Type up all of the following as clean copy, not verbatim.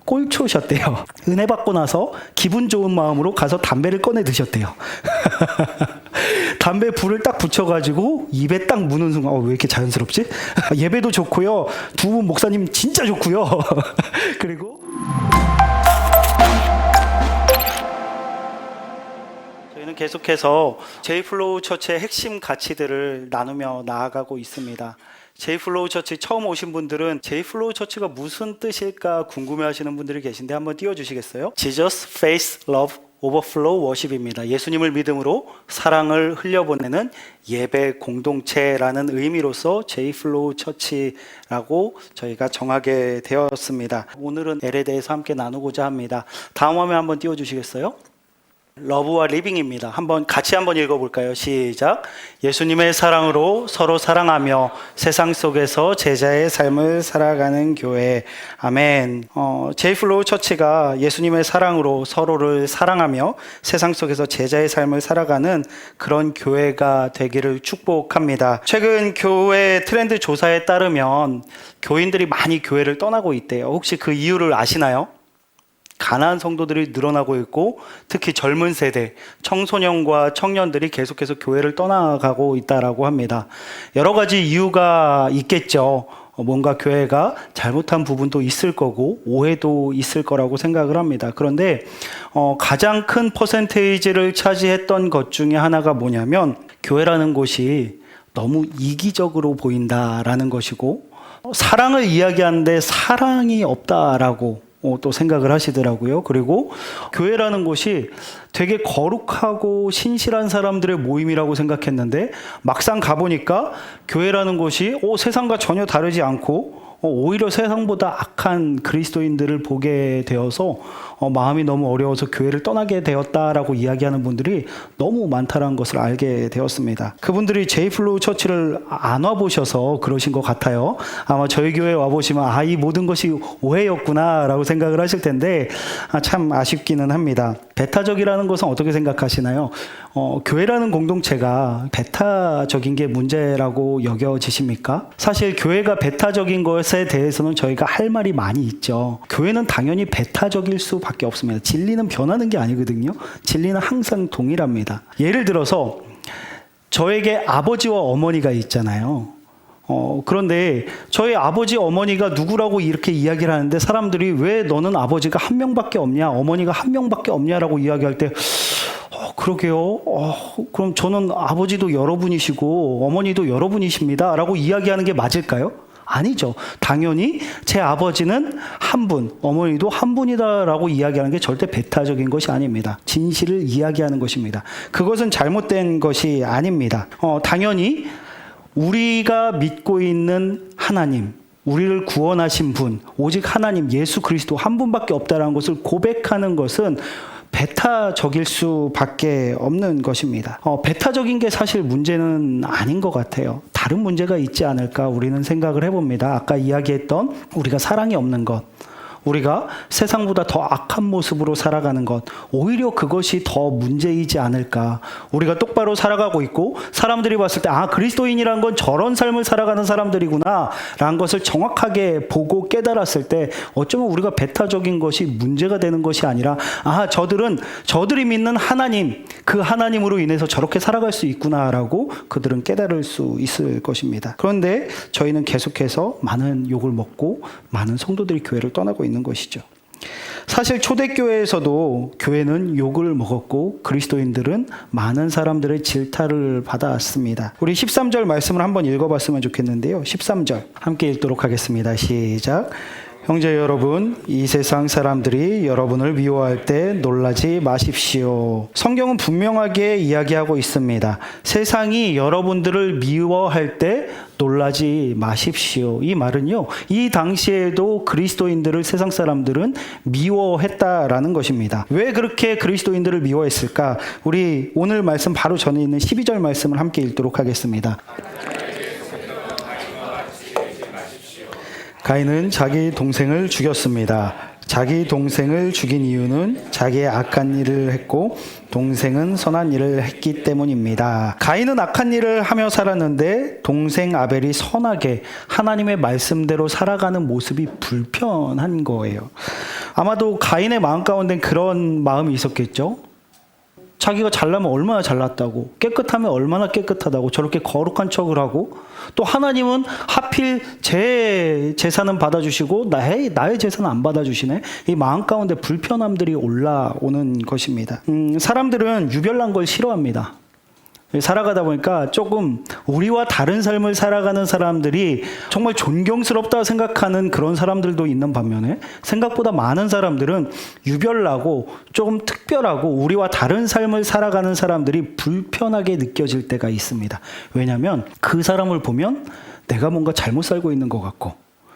꼴초셨대요. 은혜 받고 나서 기분 좋은 마음으로 가서 담배를 꺼내 드셨대요. 담배 불을 딱 붙여가지고 입에 딱 무는 순간 왜 이렇게 자연스럽지? 예배도 좋고요. 두 분 목사님 진짜 좋고요. 그리고 저희는 계속해서 제이플로우 처치의 핵심 가치들을 나누며 나아가고 있습니다. 제이플로우 처치 처음 오신 분들은 제이플로우 처치가 무슨 뜻일까 궁금해하시는 분들이 계신데 한번 띄워주시겠어요? Jesus, Faith, Love, Overflow Worship입니다. 예수님을 믿음으로 사랑을 흘려보내는 예배 공동체라는 의미로서 제이플로우 처치라고 저희가 정하게 되었습니다. 오늘은 L에 대해서 함께 나누고자 합니다. 다음 화면 한번 띄워주시겠어요? 러브와 리빙입니다. 같이 한번 읽어볼까요? 시작. 예수님의 사랑으로 서로 사랑하며 세상 속에서 제자의 삶을 살아가는 교회. 아멘. 제이플로우 처치가 예수님의 사랑으로 서로를 사랑하며 세상 속에서 제자의 삶을 살아가는 그런 교회가 되기를 축복합니다. 최근 교회 트렌드 조사에 따르면 교인들이 많이 교회를 떠나고 있대요. 혹시 그 이유를 아시나요? 가난한 성도들이 늘어나고 있고 특히 젊은 세대, 청소년과 청년들이 계속해서 교회를 떠나가고 있다라고 합니다. 여러 가지 이유가 있겠죠. 뭔가 교회가 잘못한 부분도 있을 거고 오해도 있을 거라고 생각을 합니다. 그런데 가장 큰 퍼센테이지를 차지했던 것 중에 하나가 뭐냐면 교회라는 곳이 너무 이기적으로 보인다라는 것이고 사랑을 이야기하는데 사랑이 없다라고 또 생각을 하시더라고요. 그리고 교회라는 곳이 되게 거룩하고 신실한 사람들의 모임이라고 생각했는데 막상 가보니까 교회라는 곳이 세상과 전혀 다르지 않고 오히려 세상보다 악한 그리스도인들을 보게 되어서 마음이 너무 어려워서 교회를 떠나게 되었다라고 이야기하는 분들이 너무 많다는 것을 알게 되었습니다. 그분들이 제이플로우 처치를 안 와보셔서 그러신 것 같아요. 아마 저희 교회에 와보시면 이 모든 것이 오해였구나 라고 생각을 하실 텐데 참 아쉽기는 합니다. 배타적이라는 것은 어떻게 생각하시나요? 교회라는 공동체가 배타적인 게 문제라고 여겨지십니까? 사실 교회가 배타적인 것에 대해서는 저희가 할 말이 많이 있죠. 교회는 당연히 배타적일 수밖에 없습니다. 진리는 변하는 게 아니거든요. 진리는 항상 동일합니다. 예를 들어서 저에게 아버지와 어머니가 있잖아요. 그런데 저희 아버지 어머니가 누구라고 이렇게 이야기를 하는데 사람들이 왜 너는 아버지가 한 명밖에 없냐, 어머니가 한 명밖에 없냐라고 이야기할 때 그러게요. 그럼 저는 아버지도 여러분이시고 어머니도 여러분이십니다 라고 이야기하는 게 맞을까요? 아니죠. 당연히 제 아버지는 한 분, 어머니도 한 분이다라고 이야기하는 게 절대 배타적인 것이 아닙니다. 진실을 이야기하는 것입니다. 그것은 잘못된 것이 아닙니다. 당연히 우리가 믿고 있는 하나님, 우리를 구원하신 분, 오직 하나님 예수 그리스도 한 분밖에 없다는 것을 고백하는 것은 배타적일 수밖에 없는 것입니다. 배타적인 게 사실 문제는 아닌 것 같아요. 다른 문제가 있지 않을까 우리는 생각을 해봅니다. 아까 이야기했던 우리가 사랑이 없는 것, 우리가 세상보다 더 악한 모습으로 살아가는 것, 오히려 그것이 더 문제이지 않을까. 우리가 똑바로 살아가고 있고 사람들이 봤을 때 그리스도인이란 건 저런 삶을 살아가는 사람들이구나 라는 것을 정확하게 보고 깨달았을 때 어쩌면 우리가 배타적인 것이 문제가 되는 것이 아니라 저들이 믿는 하나님, 그 하나님으로 인해서 저렇게 살아갈 수 있구나라고 그들은 깨달을 수 있을 것입니다. 그런데 저희는 계속해서 많은 욕을 먹고 많은 성도들이 교회를 떠나고 있는 것이죠. 사실 초대교회에서도 교회는 욕을 먹었고 그리스도인들은 많은 사람들의 질타를 받아왔습니다. 우리 13절 말씀을 한번 읽어봤으면 좋겠는데요. 13절 함께 읽도록 하겠습니다. 시작. 형제 여러분, 이 세상 사람들이 여러분을 미워할 때 놀라지 마십시오. 성경은 분명하게 이야기하고 있습니다. 세상이 여러분들을 미워할 때 놀라지 마십시오. 이 말은요, 이 당시에도 그리스도인들을 세상 사람들은 미워했다라는 것입니다. 왜 그렇게 그리스도인들을 미워했을까? 우리 오늘 말씀 바로 전에 있는 12절 말씀을 함께 읽도록 하겠습니다. 가인은 자기 동생을 죽였습니다. 자기 동생을 죽인 이유는 자기의 악한 일을 했고 동생은 선한 일을 했기 때문입니다. 가인은 악한 일을 하며 살았는데 동생 아벨이 선하게 하나님의 말씀대로 살아가는 모습이 불편한 거예요. 아마도 가인의 마음 가운데 그런 마음이 있었겠죠. 자기가 잘나면 얼마나 잘났다고, 깨끗하면 얼마나 깨끗하다고 저렇게 거룩한 척을 하고, 또 하나님은 하필 제 재산은 받아주시고 나의 재산은 안 받아주시네. 이 마음 가운데 불편함들이 올라오는 것입니다. 사람들은 유별난 걸 싫어합니다. 살아가다 보니까 조금 우리와 다른 삶을 살아가는 사람들이 정말 존경스럽다 생각하는 그런 사람들도 있는 반면에, 생각보다 많은 사람들은 유별나고 조금 특별하고 우리와 다른 삶을 살아가는 사람들이 불편하게 느껴질 때가 있습니다. 왜냐하면 그 사람을 보면 내가 뭔가 잘못 살고 있는 것 같고,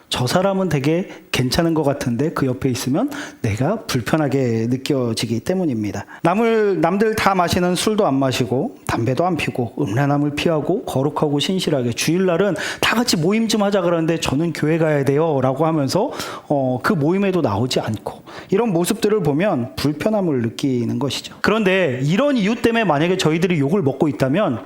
저 사람은 되게 괜찮은 것 같은데 그 옆에 있으면 내가 불편하게 느껴지기 때문입니다. 남들 다 마시는 술도 안 마시고 담배도 안 피고 음란함을 피하고 거룩하고 신실하게, 주일날은 다 같이 모임 좀 하자 그러는데 저는 교회 가야 돼요 라고 하면서 그 모임에도 나오지 않고, 이런 모습들을 보면 불편함을 느끼는 것이죠. 그런데 이런 이유 때문에 만약에 저희들이 욕을 먹고 있다면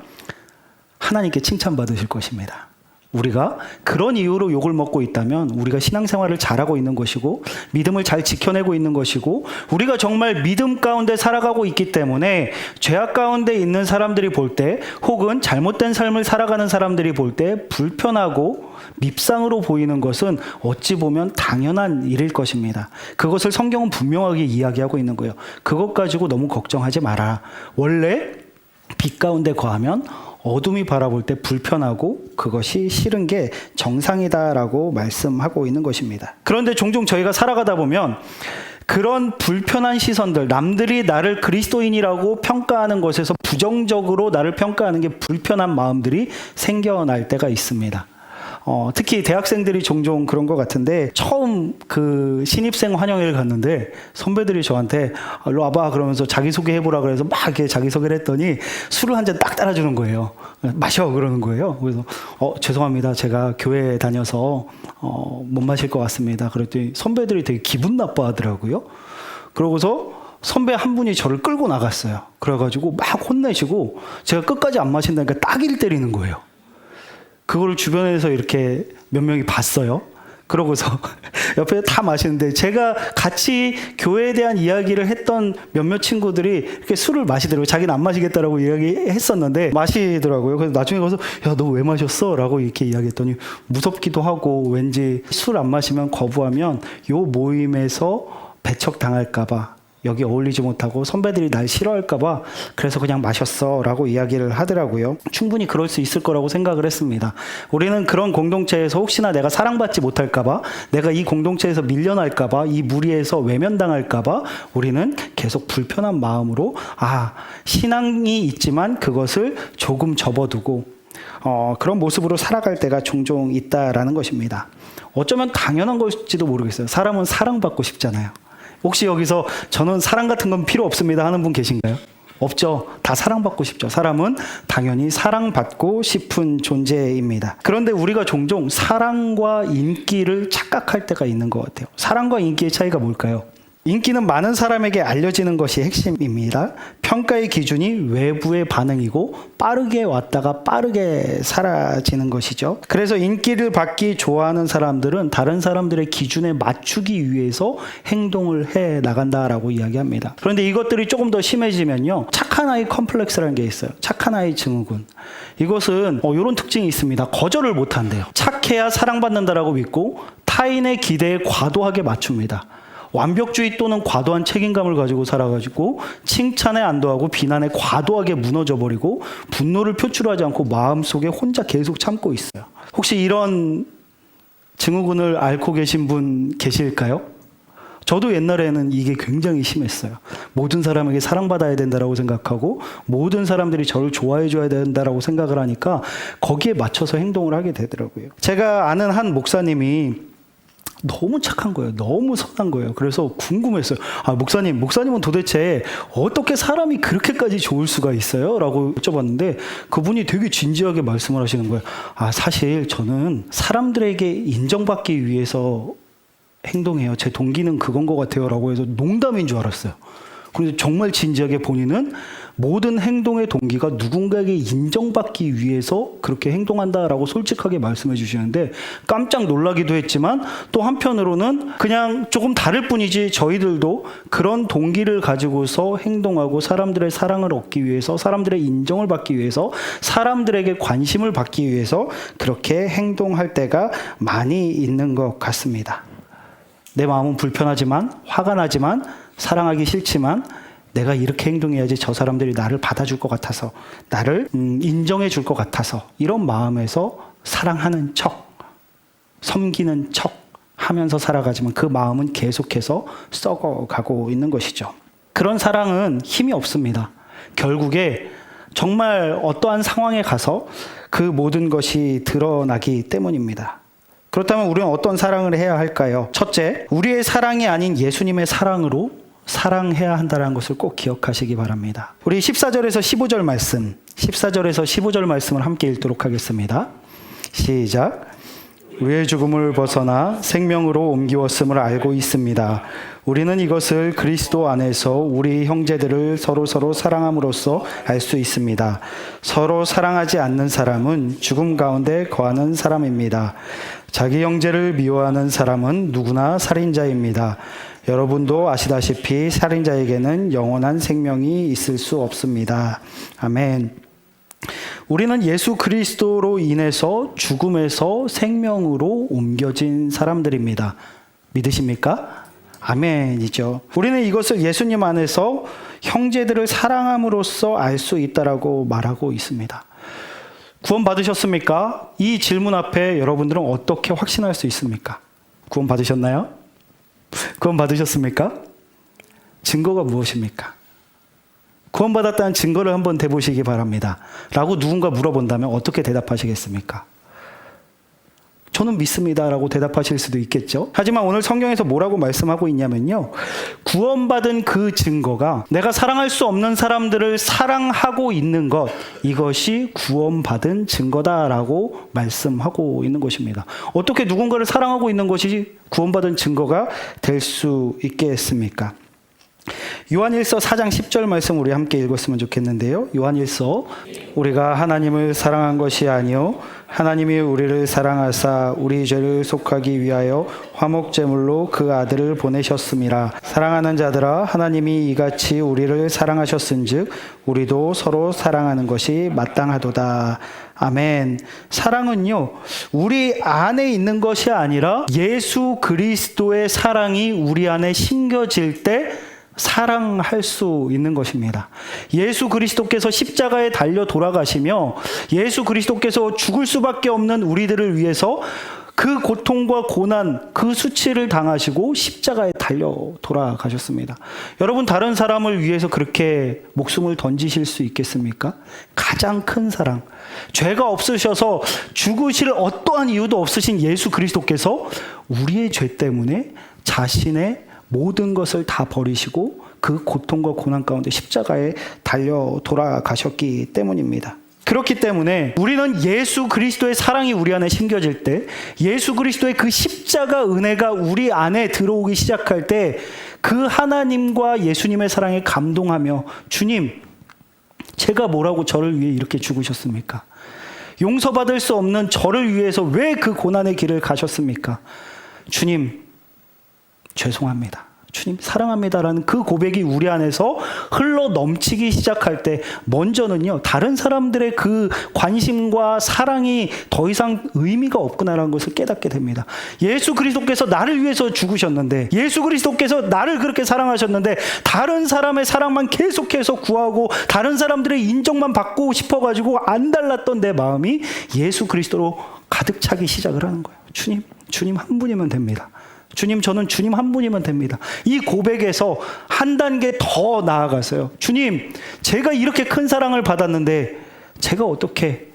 하나님께 칭찬받으실 것입니다. 우리가 그런 이유로 욕을 먹고 있다면 우리가 신앙생활을 잘하고 있는 것이고 믿음을 잘 지켜내고 있는 것이고, 우리가 정말 믿음 가운데 살아가고 있기 때문에 죄악 가운데 있는 사람들이 볼 때, 혹은 잘못된 삶을 살아가는 사람들이 볼 때 불편하고 밉상으로 보이는 것은 어찌 보면 당연한 일일 것입니다. 그것을 성경은 분명하게 이야기하고 있는 거예요. 그것 가지고 너무 걱정하지 마라. 원래 빛 가운데 거하면 어둠이 바라볼 때 불편하고 그것이 싫은 게 정상이다라고 말씀하고 있는 것입니다. 그런데 종종 저희가 살아가다 보면 그런 불편한 시선들, 남들이 나를 그리스도인이라고 평가하는 것에서 부정적으로 나를 평가하는 게 불편한 마음들이 생겨날 때가 있습니다. 특히 대학생들이 종종 그런 것 같은데, 처음 그 신입생 환영회를 갔는데 선배들이 저한테 일로 와봐 그러면서 자기소개 해보라 그래서 막 이렇게 자기소개를 했더니 술을 한 잔 딱 따라주는 거예요. 마셔 그러는 거예요. 그래서 죄송합니다, 제가 교회 다녀서 못 마실 것 같습니다. 그랬더니 선배들이 되게 기분 나빠하더라고요. 그러고서 선배 한 분이 저를 끌고 나갔어요. 그래가지고 막 혼내시고 제가 끝까지 안 마신다니까 따귀를 때리는 거예요. 그걸 주변에서 이렇게 몇 명이 봤어요. 그러고서 옆에 다 마시는데, 제가 같이 교회에 대한 이야기를 했던 몇몇 친구들이 이렇게 술을 마시더라고요. 자기는 안 마시겠다라고 이야기했었는데 마시더라고요. 그래서 나중에 가서 야, 너 왜 마셨어? 라고 이렇게 이야기했더니 무섭기도 하고, 왠지 술 안 마시면 거부하면 요 모임에서 배척당할까봐, 여기 어울리지 못하고 선배들이 날 싫어할까봐 그래서 그냥 마셨어 라고 이야기를 하더라고요. 충분히 그럴 수 있을 거라고 생각을 했습니다. 우리는 그런 공동체에서 혹시나 내가 사랑받지 못할까봐, 내가 이 공동체에서 밀려날까봐, 이 무리에서 외면당할까봐 우리는 계속 불편한 마음으로 신앙이 있지만 그것을 조금 접어두고 그런 모습으로 살아갈 때가 종종 있다라는 것입니다. 어쩌면 당연한 것일지도 모르겠어요. 사람은 사랑받고 싶잖아요. 혹시 여기서 저는 사랑 같은 건 필요 없습니다 하는 분 계신가요? 없죠. 다 사랑받고 싶죠. 사람은 당연히 사랑받고 싶은 존재입니다. 그런데 우리가 종종 사랑과 인기를 착각할 때가 있는 것 같아요. 사랑과 인기의 차이가 뭘까요? 인기는 많은 사람에게 알려지는 것이 핵심입니다. 평가의 기준이 외부의 반응이고 빠르게 왔다가 빠르게 사라지는 것이죠. 그래서 인기를 받기 좋아하는 사람들은 다른 사람들의 기준에 맞추기 위해서 행동을 해 나간다라고 이야기합니다. 그런데 이것들이 조금 더 심해지면요, 착한 아이 컴플렉스라는 게 있어요. 착한 아이 증후군. 이것은 이런 특징이 있습니다. 거절을 못한대요. 착해야 사랑받는다라고 믿고 타인의 기대에 과도하게 맞춥니다. 완벽주의 또는 과도한 책임감을 가지고 살아가지고 칭찬에 안도하고 비난에 과도하게 무너져버리고 분노를 표출하지 않고 마음속에 혼자 계속 참고 있어요. 혹시 이런 증후군을 앓고 계신 분 계실까요? 저도 옛날에는 이게 굉장히 심했어요. 모든 사람에게 사랑받아야 된다라고 생각하고 모든 사람들이 저를 좋아해 줘야 된다라고 생각을 하니까 거기에 맞춰서 행동을 하게 되더라고요. 제가 아는 한 목사님이 너무 착한 거예요. 너무 선한 거예요. 그래서 궁금했어요. 목사님은 도대체 어떻게 사람이 그렇게까지 좋을 수가 있어요? 라고 여쭤봤는데 그분이 되게 진지하게 말씀을 하시는 거예요. 사실 저는 사람들에게 인정받기 위해서 행동해요. 제 동기는 그건 것 같아요. 라고 해서 농담인 줄 알았어요. 그런데 정말 진지하게 본인은 모든 행동의 동기가 누군가에게 인정받기 위해서 그렇게 행동한다라고 솔직하게 말씀해 주시는데 깜짝 놀라기도 했지만 또 한편으로는 그냥 조금 다를 뿐이지 저희들도 그런 동기를 가지고서 행동하고 사람들의 사랑을 얻기 위해서 사람들의 인정을 받기 위해서 사람들에게 관심을 받기 위해서 그렇게 행동할 때가 많이 있는 것 같습니다. 내 마음은 불편하지만 화가 나지만 사랑하기 싫지만 내가 이렇게 행동해야지 저 사람들이 나를 받아줄 것 같아서 나를 인정해 줄 것 같아서 이런 마음에서 사랑하는 척, 섬기는 척 하면서 살아가지만 그 마음은 계속해서 썩어가고 있는 것이죠. 그런 사랑은 힘이 없습니다. 결국에 정말 어떠한 상황에 가서 그 모든 것이 드러나기 때문입니다. 그렇다면 우리는 어떤 사랑을 해야 할까요? 첫째, 우리의 사랑이 아닌 예수님의 사랑으로 사랑해야 한다는 것을 꼭 기억하시기 바랍니다. 우리 14절에서 15절 말씀, 14절에서 15절 말씀을 함께 읽도록 하겠습니다. 시작. 우리의 죽음을 벗어나 생명으로 옮기었음을 알고 있습니다. 우리는 이것을 그리스도 안에서 우리 형제들을 서로 사랑함으로써 알 수 있습니다. 서로 사랑하지 않는 사람은 죽음 가운데 거하는 사람입니다. 자기 형제를 미워하는 사람은 누구나 살인자입니다. 여러분도 아시다시피 살인자에게는 영원한 생명이 있을 수 없습니다. 아멘. 우리는 예수 그리스도로 인해서 죽음에서 생명으로 옮겨진 사람들입니다. 믿으십니까? 아멘이죠. 우리는 이것을 예수님 안에서 형제들을 사랑함으로써 알 수 있다라고 말하고 있습니다. 구원 받으셨습니까? 이 질문 앞에 여러분들은 어떻게 확신할 수 있습니까? 구원 받으셨나요? 구원 받으셨습니까? 증거가 무엇입니까? 구원받았다는 증거를 한번 대보시기 바랍니다. 라고 누군가 물어본다면 어떻게 대답하시겠습니까? 저는 믿습니다 라고 대답하실 수도 있겠죠. 하지만 오늘 성경에서 뭐라고 말씀하고 있냐면요, 구원받은 그 증거가 내가 사랑할 수 없는 사람들을 사랑하고 있는 것, 이것이 구원받은 증거다라고 말씀하고 있는 것입니다. 어떻게 누군가를 사랑하고 있는 것이 구원받은 증거가 될 수 있겠습니까? 요한일서 4장 10절 말씀 우리 함께 읽었으면 좋겠는데요. 요한일서, 우리가 하나님을 사랑한 것이 아니요 하나님이 우리를 사랑하사 우리 죄를 속하기 위하여 화목제물로 그 아들을 보내셨음이라. 사랑하는 자들아, 하나님이 이같이 우리를 사랑하셨은즉 우리도 서로 사랑하는 것이 마땅하도다. 아멘. 사랑은요, 우리 안에 있는 것이 아니라 예수 그리스도의 사랑이 우리 안에 심겨질 때 사랑할 수 있는 것입니다. 예수 그리스도께서 십자가에 달려 돌아가시며 예수 그리스도께서 죽을 수밖에 없는 우리들을 위해서 그 고통과 고난, 그 수치를 당하시고 십자가에 달려 돌아가셨습니다. 여러분, 다른 사람을 위해서 그렇게 목숨을 던지실 수 있겠습니까? 가장 큰 사랑, 죄가 없으셔서 죽으실 어떠한 이유도 없으신 예수 그리스도께서 우리의 죄 때문에 자신의 모든 것을 다 버리시고 그 고통과 고난 가운데 십자가에 달려 돌아가셨기 때문입니다. 그렇기 때문에 우리는 예수 그리스도의 사랑이 우리 안에 심겨질 때, 예수 그리스도의 그 십자가 은혜가 우리 안에 들어오기 시작할 때 그 하나님과 예수님의 사랑에 감동하며, 주님, 제가 뭐라고 저를 위해 이렇게 죽으셨습니까? 용서받을 수 없는 저를 위해서 왜 그 고난의 길을 가셨습니까? 주님, 죄송합니다. 주님, 사랑합니다라는 그 고백이 우리 안에서 흘러 넘치기 시작할 때, 먼저는요, 다른 사람들의 그 관심과 사랑이 더 이상 의미가 없구나라는 것을 깨닫게 됩니다. 예수 그리스도께서 나를 위해서 죽으셨는데, 예수 그리스도께서 나를 그렇게 사랑하셨는데, 다른 사람의 사랑만 계속해서 구하고 다른 사람들의 인정만 받고 싶어가지고 안 달랐던 내 마음이 예수 그리스도로 가득 차기 시작을 하는 거예요. 주님 한 분이면 됩니다. 주님, 저는 주님 한 분이면 됩니다. 이 고백에서 한 단계 더 나아가서요, 주님, 제가 이렇게 큰 사랑을 받았는데 제가 어떻게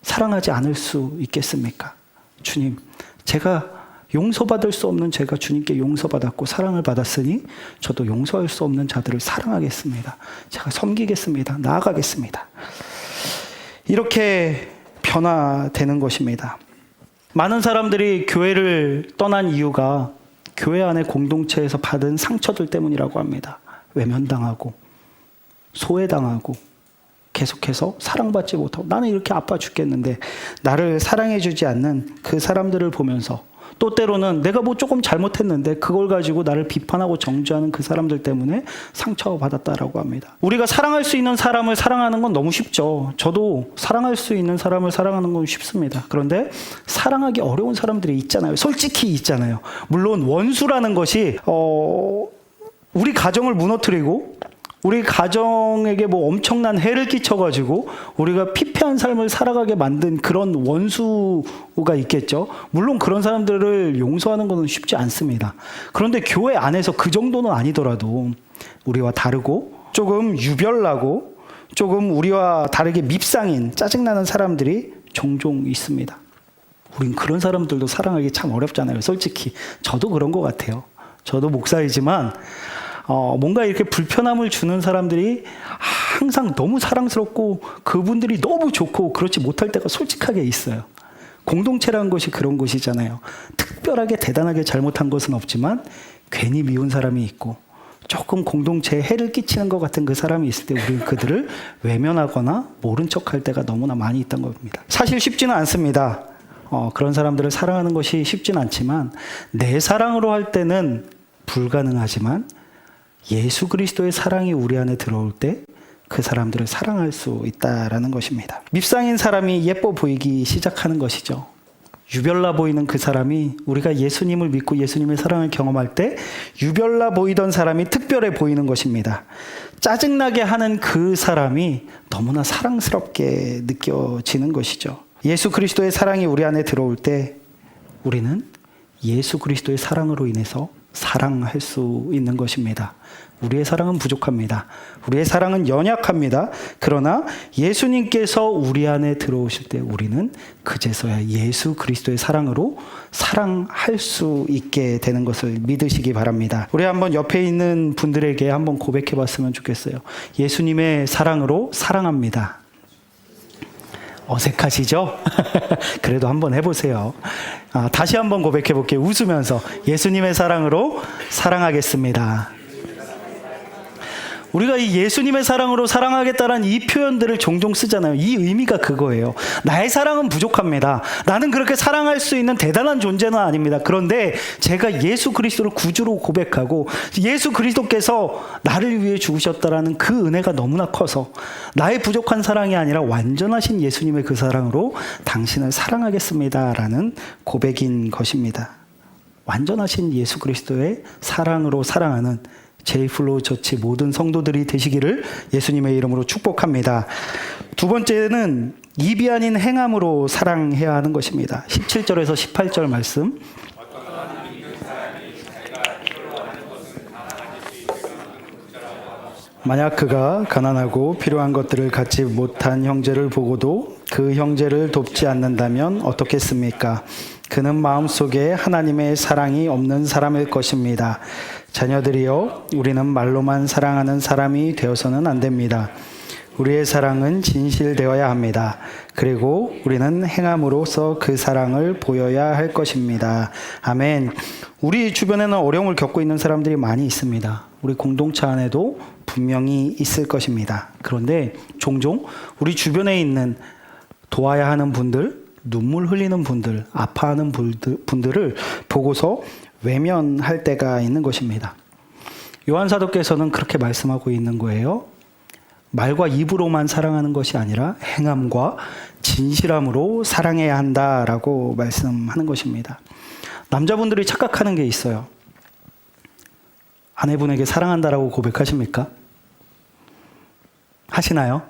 사랑하지 않을 수 있겠습니까? 주님, 제가 용서받을 수 없는 제가 주님께 용서받았고 사랑을 받았으니 저도 용서할 수 없는 자들을 사랑하겠습니다. 제가 섬기겠습니다. 나아가겠습니다. 이렇게 변화되는 것입니다. 많은 사람들이 교회를 떠난 이유가 교회 안의 공동체에서 받은 상처들 때문이라고 합니다. 외면당하고 소외당하고 계속해서 사랑받지 못하고 나는 이렇게 아파 죽겠는데 나를 사랑해주지 않는 그 사람들을 보면서 또 때로는 내가 뭐 조금 잘못했는데 그걸 가지고 나를 비판하고 정죄하는 그 사람들 때문에 상처받았다라고 합니다. 우리가 사랑할 수 있는 사람을 사랑하는 건 너무 쉽죠. 저도 사랑할 수 있는 사람을 사랑하는 건 쉽습니다. 그런데 사랑하기 어려운 사람들이 있잖아요. 솔직히 있잖아요. 물론 원수라는 것이 우리 가정을 무너뜨리고 우리 가정에게 뭐 엄청난 해를 끼쳐가지고 우리가 피폐한 삶을 살아가게 만든 그런 원수가 있겠죠. 물론 그런 사람들을 용서하는 것은 쉽지 않습니다. 그런데 교회 안에서 그 정도는 아니더라도 우리와 다르고 조금 유별나고 조금 우리와 다르게 밉상인 짜증나는 사람들이 종종 있습니다. 우린 그런 사람들도 사랑하기 참 어렵잖아요. 솔직히 저도 그런 것 같아요. 저도 목사이지만 뭔가 이렇게 불편함을 주는 사람들이 항상 너무 사랑스럽고 그분들이 너무 좋고 그렇지 못할 때가 솔직하게 있어요. 공동체라는 것이 그런 것이잖아요. 특별하게 대단하게 잘못한 것은 없지만 괜히 미운 사람이 있고 조금 공동체에 해를 끼치는 것 같은 그 사람이 있을 때 우리는 그들을 외면하거나 모른 척할 때가 너무나 많이 있던 겁니다. 사실 쉽지는 않습니다. 그런 사람들을 사랑하는 것이 쉽지는 않지만 내 사랑으로 할 때는 불가능하지만 예수 그리스도의 사랑이 우리 안에 들어올 때 그 사람들을 사랑할 수 있다라는 것입니다. 밉상인 사람이 예뻐 보이기 시작하는 것이죠. 유별나 보이는 그 사람이 우리가 예수님을 믿고 예수님의 사랑을 경험할 때 유별나 보이던 사람이 특별해 보이는 것입니다. 짜증나게 하는 그 사람이 너무나 사랑스럽게 느껴지는 것이죠. 예수 그리스도의 사랑이 우리 안에 들어올 때 우리는 예수 그리스도의 사랑으로 인해서 사랑할 수 있는 것입니다. 우리의 사랑은 부족합니다. 우리의 사랑은 연약합니다. 그러나 예수님께서 우리 안에 들어오실 때 우리는 그제서야 예수 그리스도의 사랑으로 사랑할 수 있게 되는 것을 믿으시기 바랍니다. 우리 한번 옆에 있는 분들에게 한번 고백해 봤으면 좋겠어요. 예수님의 사랑으로 사랑합니다. 어색하시죠? 그래도 한번 해보세요. 다시 한번 고백해 볼게요. 웃으면서 예수님의 사랑으로 사랑하겠습니다. 우리가 이 예수님의 사랑으로 사랑하겠다는 이 표현들을 종종 쓰잖아요. 이 의미가 그거예요. 나의 사랑은 부족합니다. 나는 그렇게 사랑할 수 있는 대단한 존재는 아닙니다. 그런데 제가 예수 그리스도를 구주로 고백하고 예수 그리스도께서 나를 위해 죽으셨다라는 그 은혜가 너무나 커서 나의 부족한 사랑이 아니라 완전하신 예수님의 그 사랑으로 당신을 사랑하겠습니다라는 고백인 것입니다. 완전하신 예수 그리스도의 사랑으로 사랑하는 제이플로우 처치 모든 성도들이 되시기를 예수님의 이름으로 축복합니다. 두 번째는 입이 아닌 행함으로 사랑해야 하는 것입니다. 17절에서 18절 말씀. 만약 그가 가난하고 필요한 것들을 갖지 못한 형제를 보고도 그 형제를 돕지 않는다면 어떻겠습니까? 그는 마음속에 하나님의 사랑이 없는 사람일 것입니다. 자녀들이여, 우리는 말로만 사랑하는 사람이 되어서는 안 됩니다. 우리의 사랑은 진실되어야 합니다. 그리고 우리는 행함으로써 그 사랑을 보여야 할 것입니다. 아멘. 우리 주변에는 어려움을 겪고 있는 사람들이 많이 있습니다. 우리 공동체 안에도 분명히 있을 것입니다. 그런데 종종 우리 주변에 있는 도와야 하는 분들, 눈물 흘리는 분들, 아파하는 분들을 보고서 외면할 때가 있는 것입니다. 요한 사도께서는 그렇게 말씀하고 있는 거예요. 말과 입으로만 사랑하는 것이 아니라 행함과 진실함으로 사랑해야 한다라고 말씀하는 것입니다. 남자분들이 착각하는 게 있어요. 아내분에게 사랑한다라고 고백하십니까? 하시나요?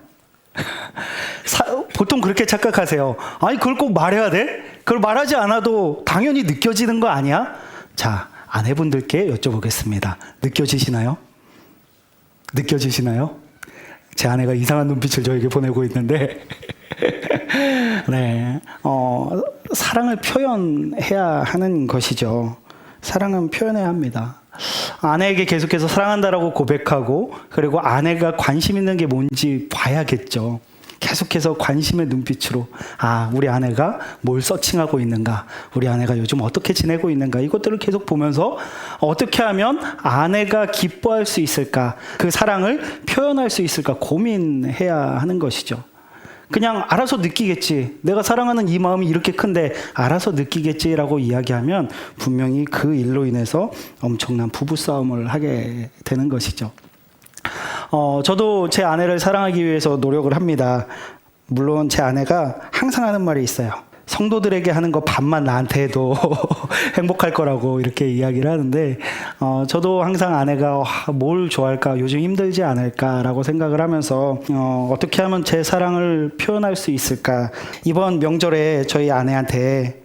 보통 그렇게 착각하세요. 아니, 그걸 꼭 말해야 돼? 그걸 말하지 않아도 당연히 느껴지는 거 아니야? 자, 아내분들께 여쭤보겠습니다. 느껴지시나요? 느껴지시나요? 제 아내가 이상한 눈빛을 저에게 보내고 있는데 네, 사랑을 표현해야 하는 것이죠. 사랑은 표현해야 합니다. 아내에게 계속해서 사랑한다라고 고백하고 그리고 아내가 관심 있는 게 뭔지 봐야겠죠. 계속해서 관심의 눈빛으로 우리 아내가 뭘 서칭하고 있는가, 우리 아내가 요즘 어떻게 지내고 있는가, 이것들을 계속 보면서 어떻게 하면 아내가 기뻐할 수 있을까, 그 사랑을 표현할 수 있을까 고민해야 하는 것이죠. 그냥 알아서 느끼겠지, 내가 사랑하는 이 마음이 이렇게 큰데 알아서 느끼겠지라고 이야기하면 분명히 그 일로 인해서 엄청난 부부싸움을 하게 되는 것이죠. 저도 제 아내를 사랑하기 위해서 노력을 합니다. 물론 제 아내가 항상 하는 말이 있어요. 성도들에게 하는 거 반만 나한테 해도 행복할 거라고 이렇게 이야기를 하는데, 저도 항상 아내가 뭘 좋아할까, 요즘 힘들지 않을까라고 생각을 하면서 어떻게 하면 제 사랑을 표현할 수 있을까. 이번 명절에 저희 아내한테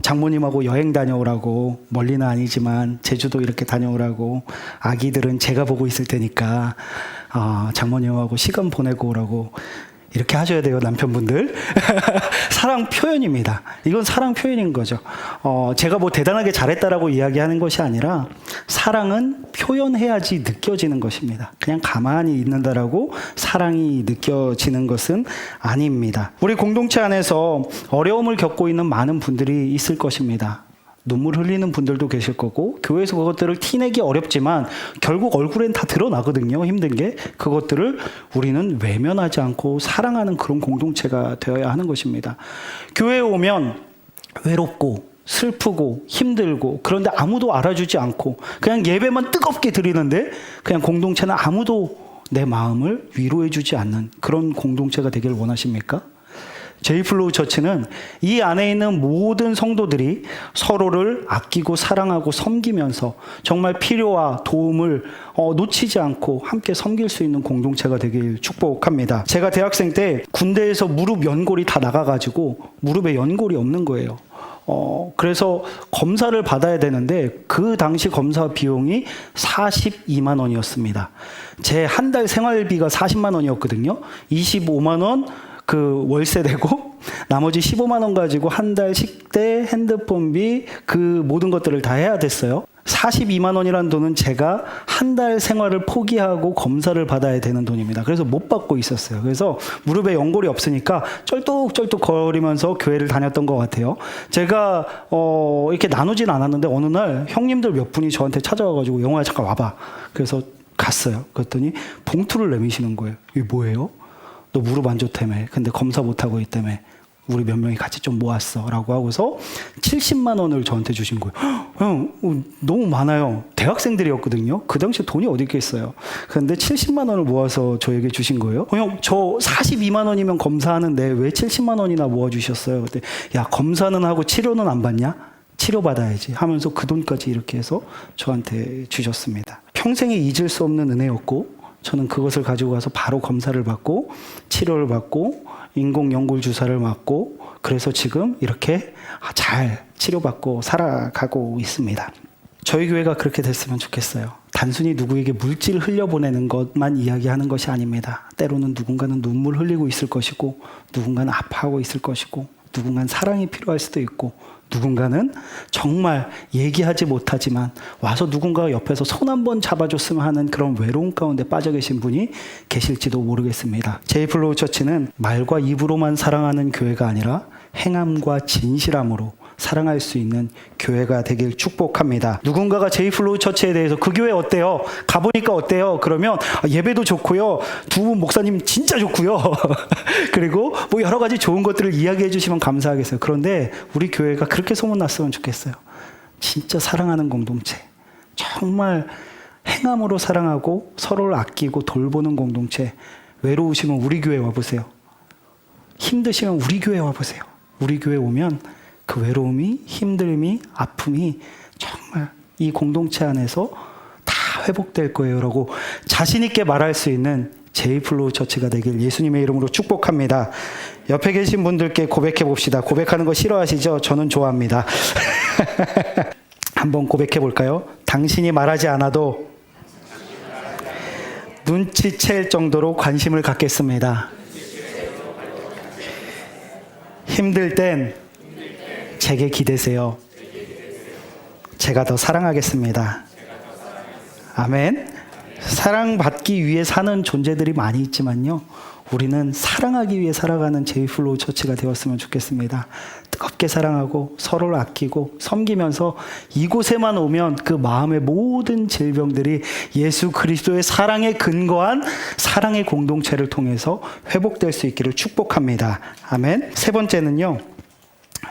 장모님하고 여행 다녀오라고, 멀리는 아니지만 제주도 이렇게 다녀오라고, 아기들은 제가 보고 있을 테니까 장모님하고 시간 보내고 오라고 이렇게 하셔야 돼요, 남편분들. 사랑 표현입니다. 이건 사랑 표현인 거죠. 제가 뭐 대단하게 잘했다라고 이야기하는 것이 아니라 사랑은 표현해야지 느껴지는 것입니다. 그냥 가만히 있는다라고 사랑이 느껴지는 것은 아닙니다. 우리 공동체 안에서 어려움을 겪고 있는 많은 분들이 있을 것입니다. 눈물 흘리는 분들도 계실 거고, 교회에서 그것들을 티내기 어렵지만 결국 얼굴엔 다 드러나거든요, 힘든 게. 그것들을 우리는 외면하지 않고 사랑하는 그런 공동체가 되어야 하는 것입니다. 교회에 오면 외롭고 슬프고 힘들고, 그런데 아무도 알아주지 않고 그냥 예배만 뜨겁게 드리는데 그냥 공동체는 아무도 내 마음을 위로해주지 않는 그런 공동체가 되길 원하십니까? 제이플로우 처치는 이 안에 있는 모든 성도들이 서로를 아끼고 사랑하고 섬기면서 정말 필요와 도움을 놓치지 않고 함께 섬길 수 있는 공동체가 되길 축복합니다. 제가 대학생 때 군대에서 무릎 연골이 다 나가가지고 무릎에 연골이 없는 거예요. 그래서 검사를 받아야 되는데 그 당시 검사 비용이 42만 원이었습니다. 제 한 달 생활비가 40만 원이었거든요. 25만 원 그 월세 내고 나머지 15만 원 가지고 한 달 식대, 핸드폰비, 그 모든 것들을 다 해야 됐어요. 42만 원이라는 돈은 제가 한 달 생활을 포기하고 검사를 받아야 되는 돈입니다. 그래서 못 받고 있었어요. 그래서 무릎에 연골이 없으니까 쩔뚝쩔뚝 거리면서 교회를 다녔던 것 같아요. 제가 이렇게 나누진 않았는데 어느 날 형님들 몇 분이 저한테 찾아와가지고 영화야 잠깐 와봐. 그래서 갔어요. 그랬더니 봉투를 내미시는 거예요. 이게 뭐예요? 너 무릎 안 좋다며. 근데 검사 못하고 있다며. 우리 몇 명이 같이 좀 모았어. 라고 하고서 70만 원을 저한테 주신 거예요. 형, 너무 많아요. 대학생들이었거든요. 그 당시에 돈이 어디 있겠어요. 근데 70만 원을 모아서 저에게 주신 거예요. 형, 저 42만 원이면 검사하는데 왜 70만 원이나 모아주셨어요? 그때 야, 검사는 하고 치료는 안 받냐? 치료받아야지 하면서 그 돈까지 이렇게 해서 저한테 주셨습니다. 평생에 잊을 수 없는 은혜였고, 저는 그것을 가지고 가서 바로 검사를 받고 치료를 받고 인공연골 주사를 맞고, 그래서 지금 이렇게 잘 치료받고 살아가고 있습니다. 저희 교회가 그렇게 됐으면 좋겠어요. 단순히 누구에게 물질을 흘려보내는 것만 이야기하는 것이 아닙니다. 때로는 누군가는 눈물 흘리고 있을 것이고, 누군가는 아파하고 있을 것이고, 누군가는 사랑이 필요할 수도 있고, 누군가는 정말 얘기하지 못하지만 와서 누군가가 옆에서 손 한번 잡아줬으면 하는 그런 외로움 가운데 빠져 계신 분이 계실지도 모르겠습니다. 제이플로우 처치는 말과 입으로만 사랑하는 교회가 아니라 행함과 진실함으로 사랑할 수 있는 교회가 되길 축복합니다. 누군가가 제이플로우 처치에 대해서 그 교회 어때요? 가보니까 어때요? 그러면 예배도 좋고요. 두 분 목사님 진짜 좋고요. 그리고 뭐 여러 가지 좋은 것들을 이야기해 주시면 감사하겠어요. 그런데 우리 교회가 그렇게 소문났으면 좋겠어요. 진짜 사랑하는 공동체. 정말 행함으로 사랑하고 서로를 아끼고 돌보는 공동체. 외로우시면 우리 교회 와보세요. 힘드시면 우리 교회 와보세요. 우리 교회 오면 그 외로움이, 힘듦이, 아픔이 정말 이 공동체 안에서 다 회복될 거예요 라고 자신 있게 말할 수 있는 제이플로우 처치가 되길 예수님의 이름으로 축복합니다. 옆에 계신 분들께 고백해 봅시다. 고백하는 거 싫어하시죠? 저는 좋아합니다. 한번 고백해 볼까요? 당신이 말하지 않아도 눈치챌 정도로 관심을 갖겠습니다. 힘들 땐 제게 기대세요. 제가 더 사랑하겠습니다. 아멘. 사랑받기 위해 사는 존재들이 많이 있지만요, 우리는 사랑하기 위해 살아가는 제이플로우 처치가 되었으면 좋겠습니다. 뜨겁게 사랑하고 서로를 아끼고 섬기면서 이곳에만 오면 그 마음의 모든 질병들이 예수 그리스도의 사랑에 근거한 사랑의 공동체를 통해서 회복될 수 있기를 축복합니다. 아멘. 세 번째는요,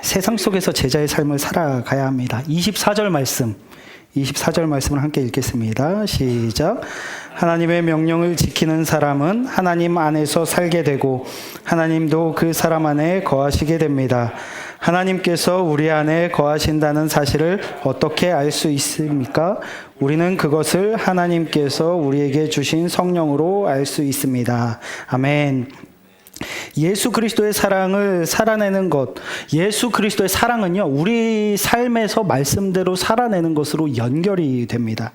세상 속에서 제자의 삶을 살아가야 합니다. 24절 말씀을 함께 읽겠습니다. 시작. 하나님의 명령을 지키는 사람은 하나님 안에서 살게 되고 하나님도 그 사람 안에 거하시게 됩니다. 하나님께서 우리 안에 거하신다는 사실을 어떻게 알 수 있습니까? 우리는 그것을 하나님께서 우리에게 주신 성령으로 알 수 있습니다. 아멘. 예수 그리스도의 사랑을 살아내는 것, 예수 그리스도의 사랑은요, 우리 삶에서 말씀대로 살아내는 것으로 연결이 됩니다.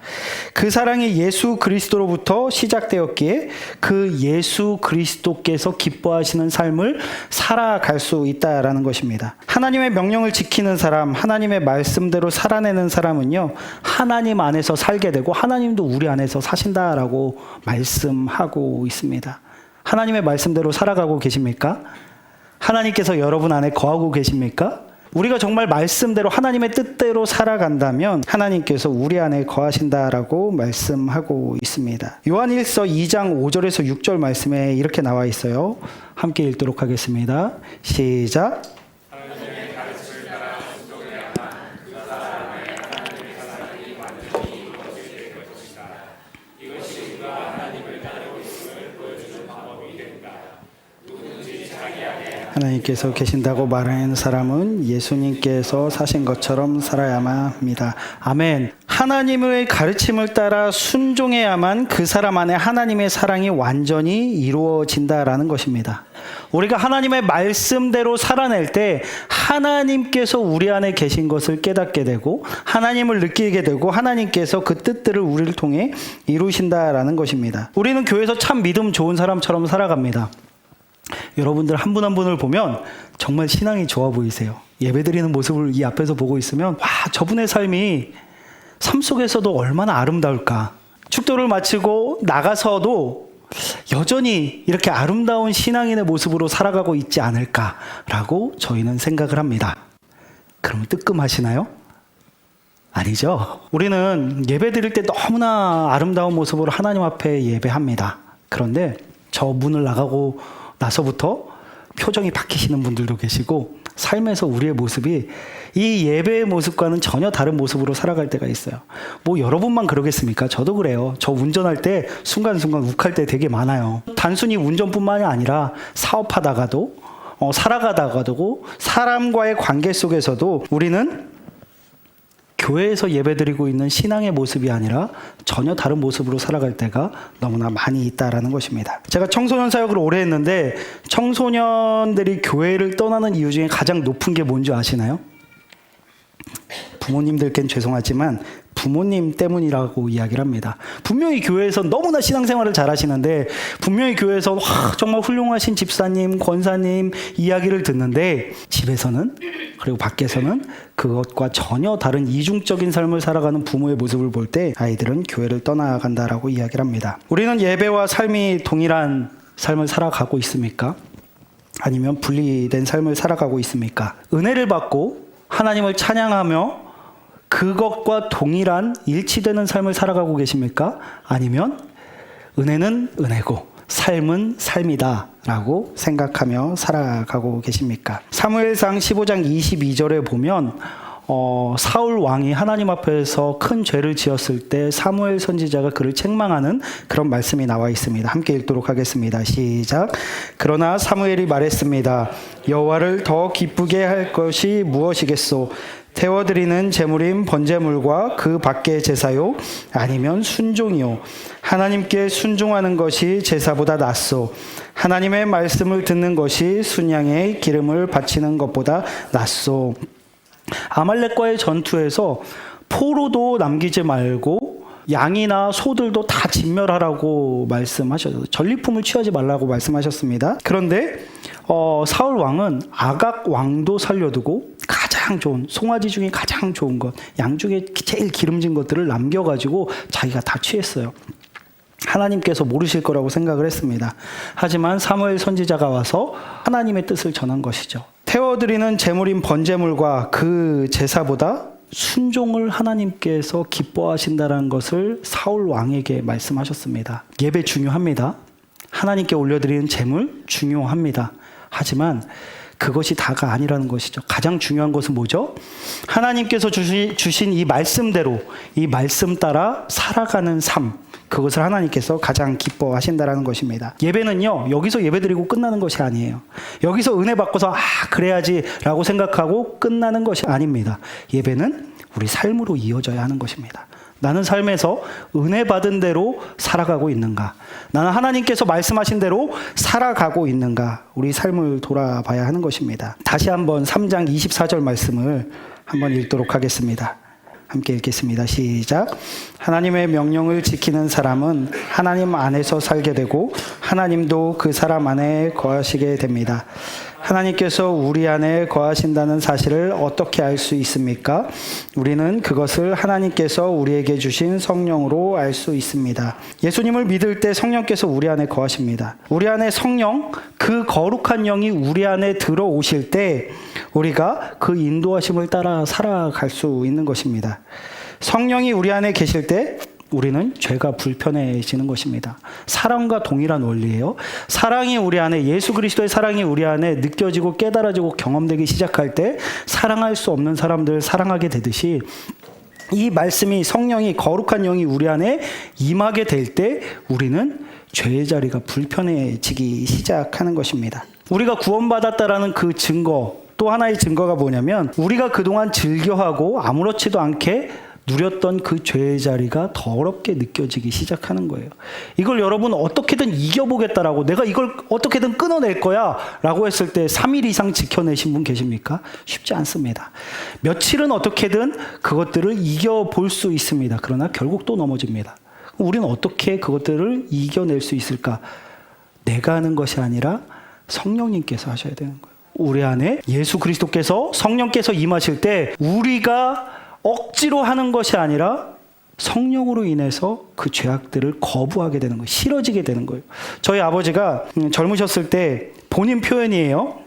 그 사랑이 예수 그리스도로부터 시작되었기에 그 예수 그리스도께서 기뻐하시는 삶을 살아갈 수 있다라는 것입니다. 하나님의 명령을 지키는 사람, 하나님의 말씀대로 살아내는 사람은요, 하나님 안에서 살게 되고 하나님도 우리 안에서 사신다라고 말씀하고 있습니다. 하나님의 말씀대로 살아가고 계십니까? 하나님께서 여러분 안에 거하고 계십니까? 우리가 정말 말씀대로 하나님의 뜻대로 살아간다면 하나님께서 우리 안에 거하신다라고 말씀하고 있습니다. 요한일서 2장 5절에서 6절 말씀에 이렇게 나와 있어요. 함께 읽도록 하겠습니다. 시작. 하나님께서 계신다고 말하는 사람은 예수님께서 사신 것처럼 살아야만 합니다. 아멘. 하나님의 가르침을 따라 순종해야만 그 사람 안에 하나님의 사랑이 완전히 이루어진다라는 것입니다. 우리가 하나님의 말씀대로 살아낼 때 하나님께서 우리 안에 계신 것을 깨닫게 되고 하나님을 느끼게 되고 하나님께서 그 뜻들을 우리를 통해 이루신다라는 것입니다. 우리는 교회에서 참 믿음 좋은 사람처럼 살아갑니다. 여러분들 한 분 한 분을 보면 정말 신앙이 좋아 보이세요. 예배드리는 모습을 이 앞에서 보고 있으면 와, 저분의 삶이 삶 속에서도 얼마나 아름다울까. 축도를 마치고 나가서도 여전히 이렇게 아름다운 신앙인의 모습으로 살아가고 있지 않을까라고 저희는 생각을 합니다. 그러면 뜨끔하시나요? 아니죠. 우리는 예배드릴 때 너무나 아름다운 모습으로 하나님 앞에 예배합니다. 그런데 저 문을 나가고 나서부터 표정이 바뀌시는 분들도 계시고 삶에서 우리의 모습이 이 예배의 모습과는 전혀 다른 모습으로 살아갈 때가 있어요. 뭐 여러분만 그러겠습니까? 저도 그래요. 저 운전할 때 순간순간 욱할 때 되게 많아요. 단순히 운전뿐만이 아니라 사업하다가도 살아가다가도 사람과의 관계 속에서도 우리는 교회에서 예배드리고 있는 신앙의 모습이 아니라 전혀 다른 모습으로 살아갈 때가 너무나 많이 있다라는 것입니다. 제가 청소년 사역을 오래 했는데 청소년들이 교회를 떠나는 이유 중에 가장 높은 게 뭔지 아시나요? 부모님들께는 죄송하지만 부모님 때문이라고 이야기를 합니다. 분명히 교회에서 너무나 신앙생활을 잘 하시는데 분명히 교회에서 정말 훌륭하신 집사님, 권사님 이야기를 듣는데 집에서는 그리고 밖에서는 그것과 전혀 다른 이중적인 삶을 살아가는 부모의 모습을 볼 때 아이들은 교회를 떠나간다라고 이야기를 합니다. 우리는 예배와 삶이 동일한 삶을 살아가고 있습니까? 아니면 분리된 삶을 살아가고 있습니까? 은혜를 받고 하나님을 찬양하며 그것과 동일한 일치되는 삶을 살아가고 계십니까? 아니면 은혜는 은혜고 삶은 삶이다 라고 생각하며 살아가고 계십니까? 사무엘상 15장 22절에 보면 사울 왕이 하나님 앞에서 큰 죄를 지었을 때 사무엘 선지자가 그를 책망하는 그런 말씀이 나와 있습니다. 함께 읽도록 하겠습니다. 시작. 그러나 사무엘이 말했습니다. 여호와를 더 기쁘게 할 것이 무엇이겠소? 태워드리는 제물인 번제물과 그 밖의 제사요? 아니면 순종이요? 하나님께 순종하는 것이 제사보다 낫소. 하나님의 말씀을 듣는 것이 순양의 기름을 바치는 것보다 낫소. 아말렉과의 전투에서 포로도 남기지 말고 양이나 소들도 다 진멸하라고 말씀하셨어요. 전리품을 취하지 말라고 말씀하셨습니다. 그런데 사울 왕은 아각 왕도 살려두고 가장 좋은 송아지 중에 가장 좋은 것, 양 중에 제일 기름진 것들을 남겨가지고 자기가 다 취했어요. 하나님께서 모르실 거라고 생각을 했습니다. 하지만 사무엘 선지자가 와서 하나님의 뜻을 전한 것이죠. 태워드리는 제물인 번제물과 그 제사보다 순종을 하나님께서 기뻐하신다는 것을 사울 왕에게 말씀하셨습니다. 예배 중요합니다. 하나님께 올려드리는 제물 중요합니다. 하지만 그것이 다가 아니라는 것이죠. 가장 중요한 것은 뭐죠? 하나님께서 주신 이 말씀대로, 이 말씀 따라 살아가는 삶, 그것을 하나님께서 가장 기뻐하신다는 것입니다. 예배는요, 여기서 예배드리고 끝나는 것이 아니에요. 여기서 은혜 받고서 그래야지 라고 생각하고 끝나는 것이 아닙니다. 예배는 우리 삶으로 이어져야 하는 것입니다. 나는 삶에서 은혜 받은 대로 살아가고 있는가? 나는 하나님께서 말씀하신 대로 살아가고 있는가? 우리 삶을 돌아봐야 하는 것입니다. 다시 한번 3장 24절 말씀을 한번 읽도록 하겠습니다. 함께 읽겠습니다. 시작. 하나님의 명령을 지키는 사람은 하나님 안에서 살게 되고 하나님도 그 사람 안에 거하시게 됩니다. 하나님께서 우리 안에 거하신다는 사실을 어떻게 알 수 있습니까? 우리는 그것을 하나님께서 우리에게 주신 성령으로 알 수 있습니다. 예수님을 믿을 때 성령께서 우리 안에 거하십니다. 우리 안에 성령, 그 거룩한 영이 우리 안에 들어오실 때 우리가 그 인도하심을 따라 살아갈 수 있는 것입니다. 성령이 우리 안에 계실 때 우리는 죄가 불편해지는 것입니다. 사랑과 동일한 원리예요. 사랑이 우리 안에, 예수 그리스도의 사랑이 우리 안에 느껴지고 깨달아지고 경험되기 시작할 때 사랑할 수 없는 사람들을 사랑하게 되듯이 이 말씀이, 성령이, 거룩한 영이 우리 안에 임하게 될 때 우리는 죄의 자리가 불편해지기 시작하는 것입니다. 우리가 구원받았다라는 그 증거, 또 하나의 증거가 뭐냐면 우리가 그동안 즐겨하고 아무렇지도 않게 누렸던 그 죄의 자리가 더럽게 느껴지기 시작하는 거예요. 이걸 여러분 어떻게든 이겨보겠다라고, 내가 이걸 어떻게든 끊어낼 거야 라고 했을 때 3일 이상 지켜내신 분 계십니까? 쉽지 않습니다. 며칠은 어떻게든 그것들을 이겨볼 수 있습니다. 그러나 결국 또 넘어집니다. 우리는 어떻게 그것들을 이겨낼 수 있을까? 내가 하는 것이 아니라 성령님께서 하셔야 되는 거예요. 우리 안에 예수 그리스도께서, 성령께서 임하실 때 우리가 억지로 하는 것이 아니라 성령으로 인해서 그 죄악들을 거부하게 되는 거예요. 싫어지게 되는 거예요. 저희 아버지가 젊으셨을 때 본인 표현이에요.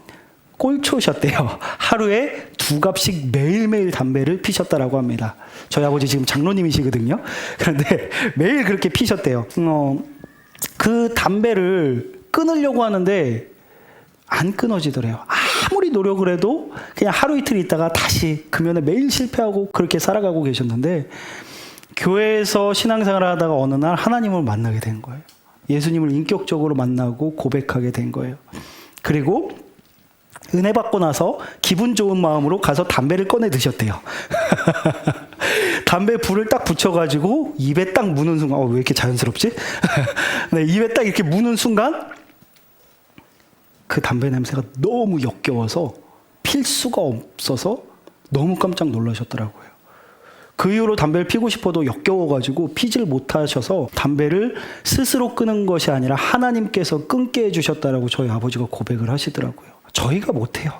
꼴초셨대요. 하루에 2갑씩 매일매일 담배를 피셨다라고 합니다. 저희 아버지 지금 장로님이시거든요. 그런데 매일 그렇게 피셨대요. 그 담배를 끊으려고 하는데 안 끊어지더래요. 아무리 노력을 해도 그냥 하루 이틀 있다가 다시 금연에 매일 실패하고 그렇게 살아가고 계셨는데 교회에서 신앙생활을 하다가 어느 날 하나님을 만나게 된 거예요. 예수님을 인격적으로 만나고 고백하게 된 거예요. 그리고 은혜 받고 나서 기분 좋은 마음으로 가서 담배를 꺼내 드셨대요. 담배 불을 딱 붙여가지고 입에 딱 무는 순간, 왜 이렇게 자연스럽지? 네, 입에 딱 이렇게 무는 순간 그 담배 냄새가 너무 역겨워서 필 수가 없어서 너무 깜짝 놀라셨더라고요. 그 이후로 담배를 피고 싶어도 역겨워가지고 피질 못하셔서 담배를 스스로 끊은 것이 아니라 하나님께서 끊게 해주셨다라고 저희 아버지가 고백을 하시더라고요. 저희가 못해요.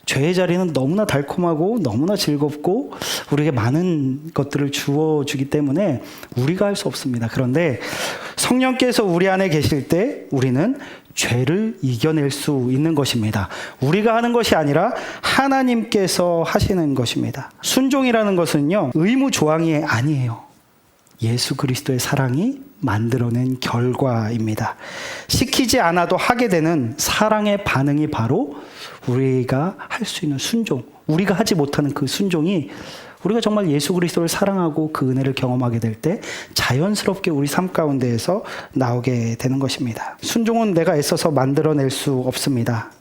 죄의 자리는 너무나 달콤하고 너무나 즐겁고 우리에게 많은 것들을 주어주기 때문에 우리가 할 수 없습니다. 그런데 성령께서 우리 안에 계실 때 우리는 죄를 이겨낼 수 있는 것입니다. 우리가 하는 것이 아니라 하나님께서 하시는 것입니다. 순종이라는 것은요, 의무 조항이 아니에요. 예수 그리스도의 사랑이 만들어낸 결과입니다. 시키지 않아도 하게 되는 사랑의 반응이 바로 우리가 할 수 있는 순종, 우리가 하지 못하는 그 순종이 우리가 정말 예수 그리스도를 사랑하고 그 은혜를 경험하게 될 때 자연스럽게 우리 삶 가운데에서 나오게 되는 것입니다. 순종은 내가 애써서 만들어낼 수 없습니다.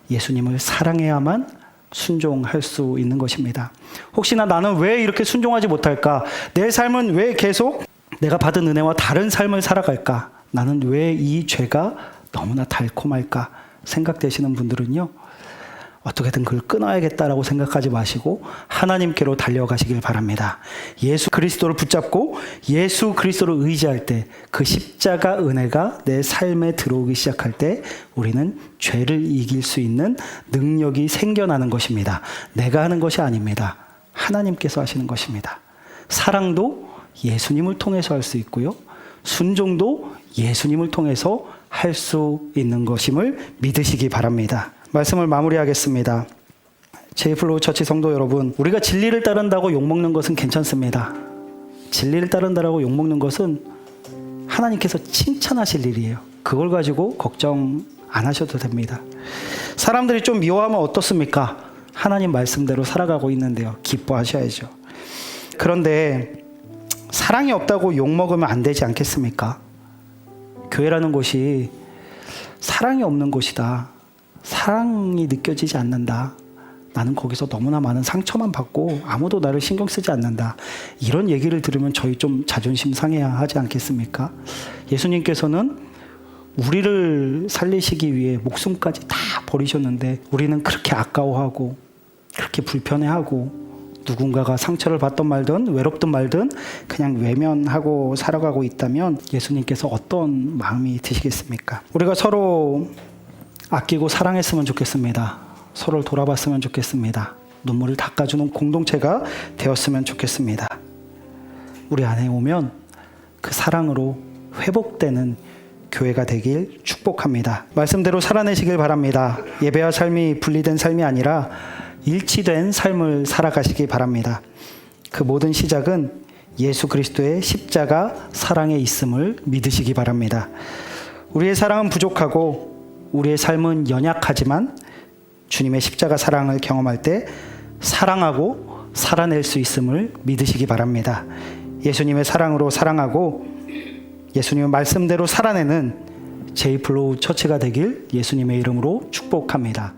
예수님을 사랑해야만 순종할 수 있는 것입니다. 혹시나 나는 왜 이렇게 순종하지 못할까? 내 삶은 왜 계속 내가 받은 은혜와 다른 삶을 살아갈까? 나는 왜 이 죄가 너무나 달콤할까? 생각되시는 분들은요, 어떻게든 그걸 끊어야겠다라고 생각하지 마시고 하나님께로 달려가시길 바랍니다. 예수 그리스도를 붙잡고 예수 그리스도를 의지할 때 그 십자가 은혜가 내 삶에 들어오기 시작할 때 우리는 죄를 이길 수 있는 능력이 생겨나는 것입니다. 내가 하는 것이 아닙니다. 하나님께서 하시는 것입니다. 사랑도 예수님을 통해서 할 수 있고요. 순종도 예수님을 통해서 할 수 있는 것임을 믿으시기 바랍니다. 말씀을 마무리하겠습니다. 제이플로우 처치 성도 여러분, 우리가 진리를 따른다고 욕먹는 것은 괜찮습니다. 진리를 따른다라고 욕먹는 것은 하나님께서 칭찬하실 일이에요. 그걸 가지고 걱정 안 하셔도 됩니다. 사람들이 좀 미워하면 어떻습니까? 하나님 말씀대로 살아가고 있는데요. 기뻐하셔야죠. 그런데 사랑이 없다고 욕먹으면 안 되지 않겠습니까? 교회라는 곳이 사랑이 없는 곳이다. 사랑이 느껴지지 않는다. 나는 거기서 너무나 많은 상처만 받고 아무도 나를 신경 쓰지 않는다. 이런 얘기를 들으면 저희 좀 자존심 상해야 하지 않겠습니까? 예수님께서는 우리를 살리시기 위해 목숨까지 다 버리셨는데 우리는 그렇게 아까워하고 그렇게 불편해하고 누군가가 상처를 받든 말든 외롭든 말든 그냥 외면하고 살아가고 있다면 예수님께서 어떤 마음이 드시겠습니까? 우리가 서로 아끼고 사랑했으면 좋겠습니다. 서로를 돌아봤으면 좋겠습니다. 눈물을 닦아주는 공동체가 되었으면 좋겠습니다. 우리 안에 오면 그 사랑으로 회복되는 교회가 되길 축복합니다. 말씀대로 살아내시길 바랍니다. 예배와 삶이 분리된 삶이 아니라 일치된 삶을 살아가시기 바랍니다. 그 모든 시작은 예수 그리스도의 십자가 사랑에 있음을 믿으시기 바랍니다. 우리의 사랑은 부족하고 우리의 삶은 연약하지만 주님의 십자가 사랑을 경험할 때 사랑하고 살아낼 수 있음을 믿으시기 바랍니다. 예수님의 사랑으로 사랑하고 예수님의 말씀대로 살아내는 제이플로우 처치가 되길 예수님의 이름으로 축복합니다.